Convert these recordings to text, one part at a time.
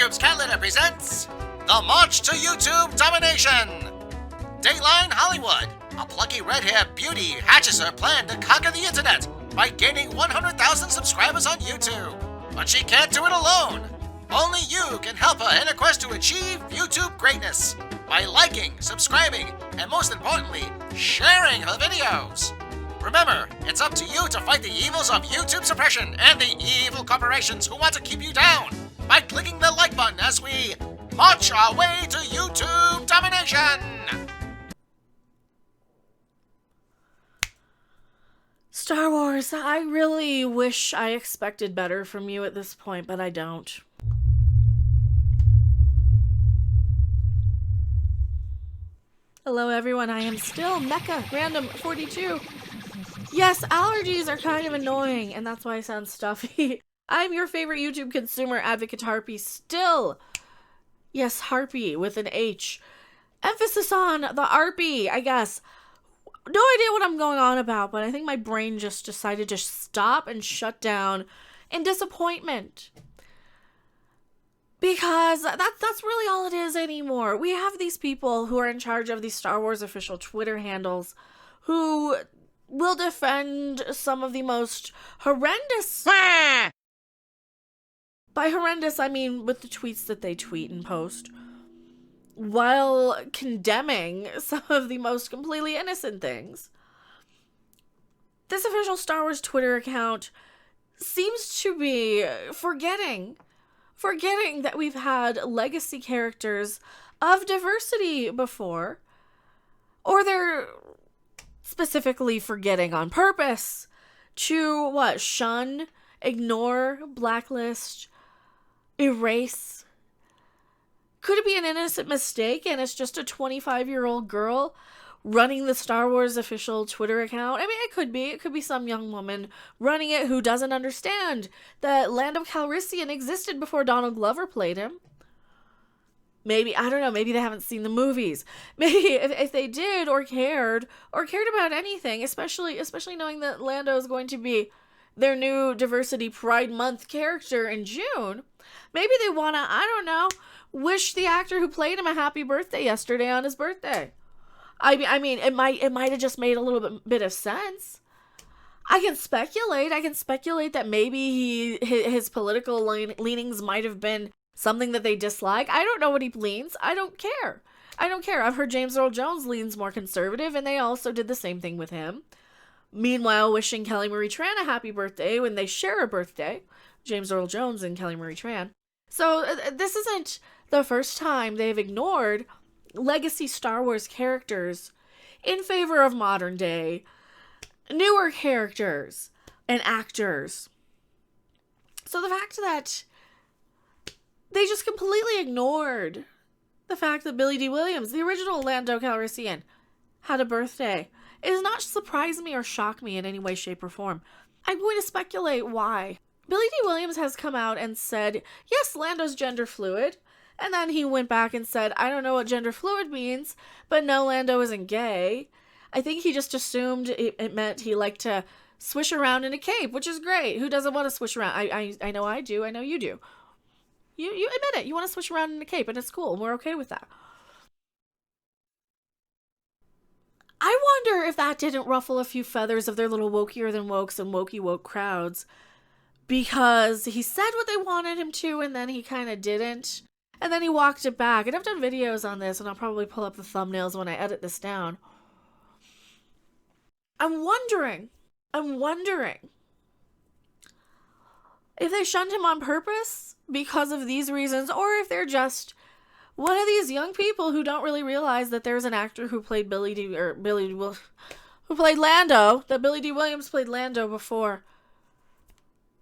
YouTube's Cat Litter presents The March to YouTube Domination! Dateline Hollywood, a plucky red-haired beauty hatches her plan to conquer the internet by gaining 100,000 subscribers on YouTube. But she can't do it alone. Only you can help her in her quest to achieve YouTube greatness by liking, subscribing, and most importantly, sharing her videos. Remember, it's up to you to fight the evils of YouTube suppression and the evil corporations who want to keep you down by clicking the like button as we march our way to YouTube domination! Star Wars, I really wish I expected better from you at this point, but I don't. Hello everyone, I am still Mecha Random 42. Yes, allergies are kind of annoying, and that's why I sound stuffy. I'm your favorite YouTube consumer advocate Harpy still. Yes, Harpy with an H. Emphasis on the Harpy, I guess. No idea what I'm going on about, but I think my brain just decided to stop and shut down in disappointment. Because that's really all it is anymore. We have these people who are in charge of these Star Wars official Twitter handles who will defend some of the most horrendous... By horrendous, I mean with the tweets that they tweet and post, while condemning some of the most completely innocent things. This official Star Wars Twitter account seems to be forgetting that we've had legacy characters of diversity before, or they're specifically forgetting on purpose to shun, ignore, blacklist, erase. Could it be an innocent mistake and it's just a 25-year-old girl running the Star Wars official Twitter account? I mean, it could be. It could be some young woman running it who doesn't understand that Lando Calrissian existed before Donald Glover played him. Maybe, I don't know, maybe they haven't seen the movies. Maybe if they did or cared about anything, especially knowing that Lando is going to be their new Diversity Pride Month character in June, maybe they want to, I don't know, wish the actor who played him a happy birthday yesterday on his birthday. I mean, it might have just made a little bit of sense. I can speculate that maybe his political leanings might have been something that they dislike. I don't know what he leans. I don't care. I've heard James Earl Jones leans more conservative, and they also did the same thing with him. Meanwhile, wishing Kelly Marie Tran a happy birthday when they share a birthday. James Earl Jones and Kelly Marie Tran. So this isn't the first time they've ignored legacy Star Wars characters in favor of modern day, newer characters and actors. So the fact that they just completely ignored the fact that Billy D. Williams, the original Lando Calrissian, had a birthday, it does not surprise me or shock me in any way, shape, or form. I'm going to speculate why. Billy D. Williams has come out and said, yes, Lando's gender fluid. And then he went back and said, I don't know what gender fluid means, but no, Lando isn't gay. I think he just assumed it meant he liked to swish around in a cape, which is great. Who doesn't want to swish around? I know I do. I know you do. You admit it. You want to swish around in a cape, and it's cool. We're okay with that. I wonder if that didn't ruffle a few feathers of their little wokier than wokes and wokey woke crowds, because he said what they wanted him to, and then he kind of didn't. And then he walked it back. And I've done videos on this, and I'll probably pull up the thumbnails when I edit this down. I'm wondering if they shunned him on purpose because of these reasons, or if they're just one of these young people who don't really realize that there's an actor who played who played Lando, that Billy D. Williams played Lando before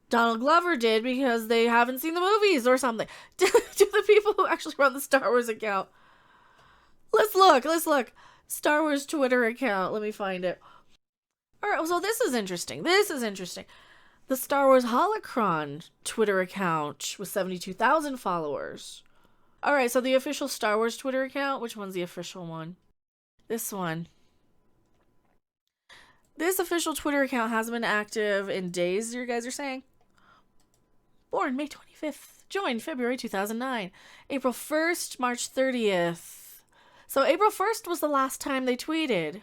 Donald Glover did, because they haven't seen the movies or something. Do the people who actually run the Star Wars account? Let's look. Star Wars Twitter account. Let me find it. Alright, so this is interesting. The Star Wars Holocron Twitter account with 72,000 followers. Alright, so the official Star Wars Twitter account, which one's the official one? This one. This official Twitter account hasn't been active in days, you guys are saying? Born May 25th. 5th. Joined February 2009. April 1st, March 30th. So April 1st was the last time they tweeted.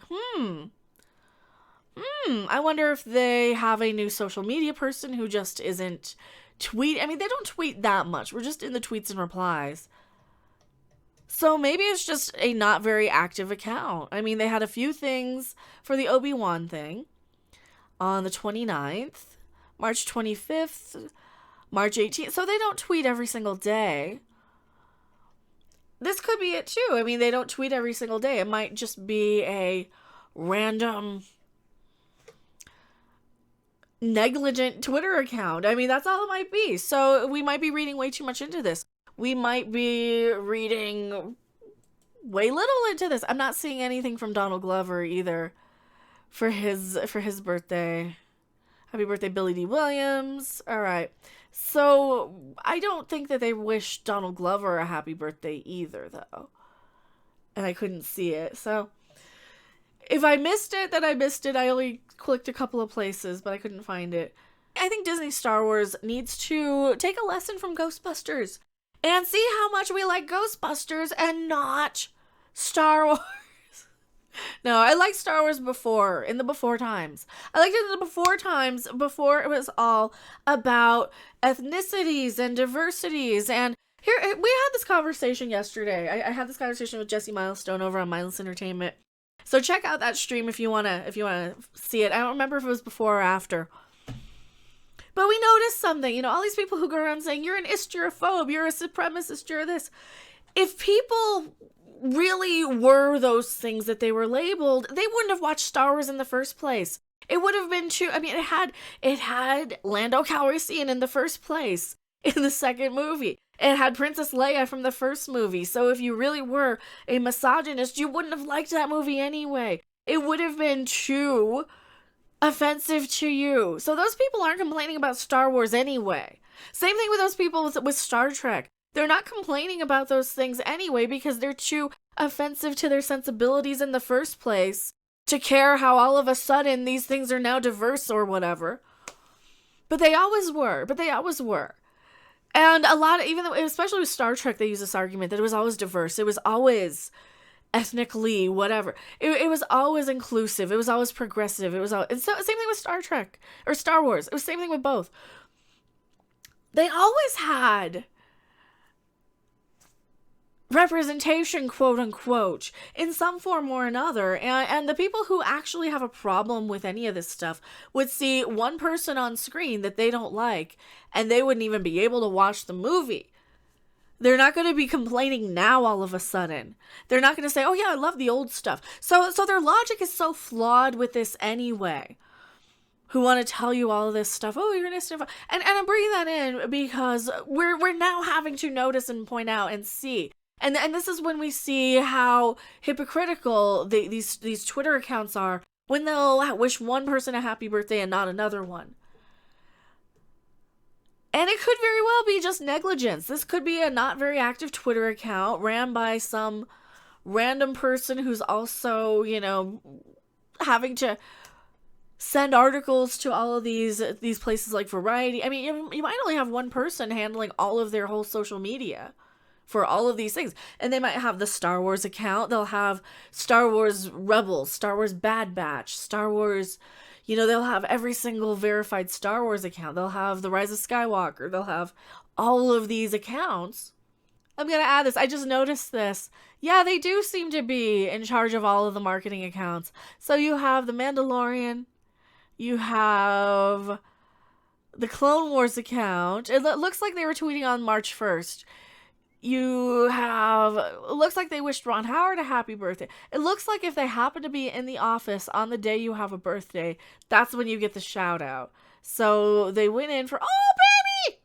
I wonder if they have a new social media person who just isn't tweet. I mean, they don't tweet that much. We're just in the tweets and replies. So maybe it's just a not very active account. I mean, they had a few things for the Obi-Wan thing on the 29th, March 25th, March 18th. So they don't tweet every single day. This could be it too. I mean, they don't tweet every single day. It might just be a random negligent Twitter account. I mean, that's all it might be. So we might be reading way too much into this. We might be reading way little into this. I'm not seeing anything from Donald Glover either for his birthday. Happy birthday, Billy D. Williams. All right. So I don't think that they wish Donald Glover a happy birthday either, though. And I couldn't see it. So if I missed it, then I missed it. I only clicked a couple of places, but I couldn't find it. I think Disney Star Wars needs to take a lesson from Ghostbusters and see how much we like Ghostbusters and not Star Wars. No, I liked Star Wars before, in the before times. I liked it in the before times, before it was all about ethnicities and diversities. And here, we had this conversation yesterday. I had this conversation with Jesse Milestone over on Mindless Entertainment. So check out that stream if you wanna see it. I don't remember if it was before or after. But we noticed something, you know, all these people who go around saying, you're an Isterophobe, you're a supremacist, you're this. If people really were those things that they were labeled, they wouldn't have watched Star Wars in the first place. It would have been too, I mean, it had Lando Calrissian in the first place in the second movie. It had Princess Leia from the first movie. So if you really were a misogynist, you wouldn't have liked that movie anyway. It would have been too offensive to you. So those people aren't complaining about Star Wars anyway. Same thing with those people with Star Trek. They're not complaining about those things anyway because they're too offensive to their sensibilities in the first place to care how all of a sudden these things are now diverse or whatever. But they always were. And a lot of, even though, especially with Star Trek, they use this argument that it was always diverse. It was always ethnically, whatever. It was always inclusive. It was always progressive. It was all, it's the same thing with Star Trek or Star Wars. It was the same thing with both. They always had representation, quote unquote, in some form or another. And the people who actually have a problem with any of this stuff would see one person on screen that they don't like, and they wouldn't even be able to watch the movie. They're not going to be complaining now all of a sudden. They're not going to say, oh yeah, I love the old stuff. So their logic is so flawed with this anyway. Who want to tell you all of this stuff. Oh, you're an Islam. And I'm bringing that in because we're now having to notice and point out and see. And this is when we see how hypocritical these Twitter accounts are when they'll wish one person a happy birthday and not another one. And it could very well be just negligence. This could be a not very active Twitter account ran by some random person who's also, you know, having to send articles to all of these places like Variety. I mean, you might only have one person handling all of their whole social media for all of these things. And they might have the Star Wars account. They'll have Star Wars Rebels, Star Wars Bad Batch, Star Wars, you know, they'll have every single verified Star Wars account. They'll have the Rise of Skywalker. They'll have all of these accounts. I'm going to add this. I just noticed this. Yeah, they do seem to be in charge of all of the marketing accounts. So you have the Mandalorian. You have the Clone Wars account. It looks like they were tweeting on March 1st. You have, it looks like they wished Ron Howard a happy birthday. It looks like if they happen to be in the office on the day you have a birthday, that's when you get the shout out. So they went in for, oh, baby!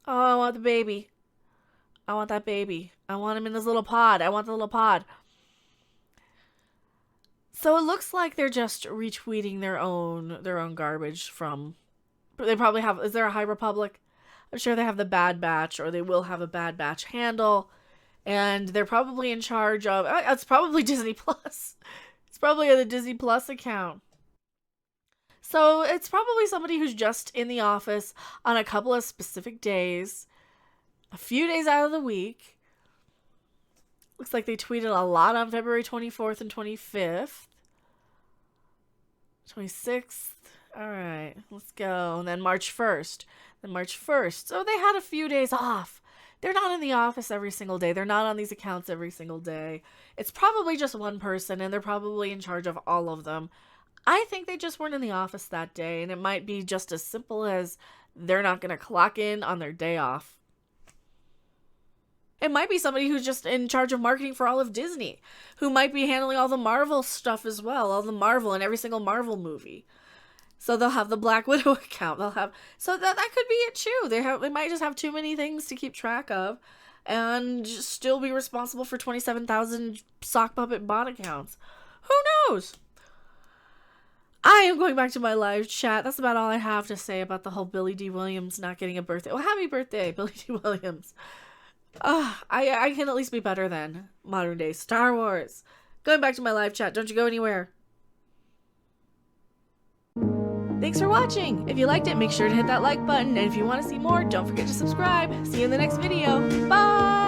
Oh, I want the baby. I want that baby. I want him in this little pod. I want the little pod. So it looks like they're just retweeting their own garbage from, they probably have, is there a High Republic? I'm sure they have the Bad Batch, or they will have a Bad Batch handle, and they're probably in charge of, it's probably Disney Plus. It's probably the Disney Plus account. So it's probably somebody who's just in the office on a couple of specific days, a few days out of the week. Looks like they tweeted a lot on February 24th and 25th. 26th. All right, let's go. And then March 1st. So they had a few days off. They're not in the office every single day. They're not on these accounts every single day. It's probably just one person, and they're probably in charge of all of them. I think they just weren't in the office that day, and it might be just as simple as they're not going to clock in on their day off. It might be somebody who's just in charge of marketing for all of Disney, who might be handling all the Marvel stuff as well, all the Marvel and every single Marvel movie. So they'll have the Black Widow account. So that could be it too. They might just have too many things to keep track of, and still be responsible for 27,000 sock puppet bot accounts. Who knows? I am going back to my live chat. That's about all I have to say about the whole Billy D. Williams not getting a birthday. Well, happy birthday, Billy D. Williams. I can at least be better than modern day Star Wars. Going back to my live chat. Don't you go anywhere. Thanks for watching. If you liked it, make sure to hit that like button. And if you want to see more, don't forget to subscribe. See you in the next video. Bye!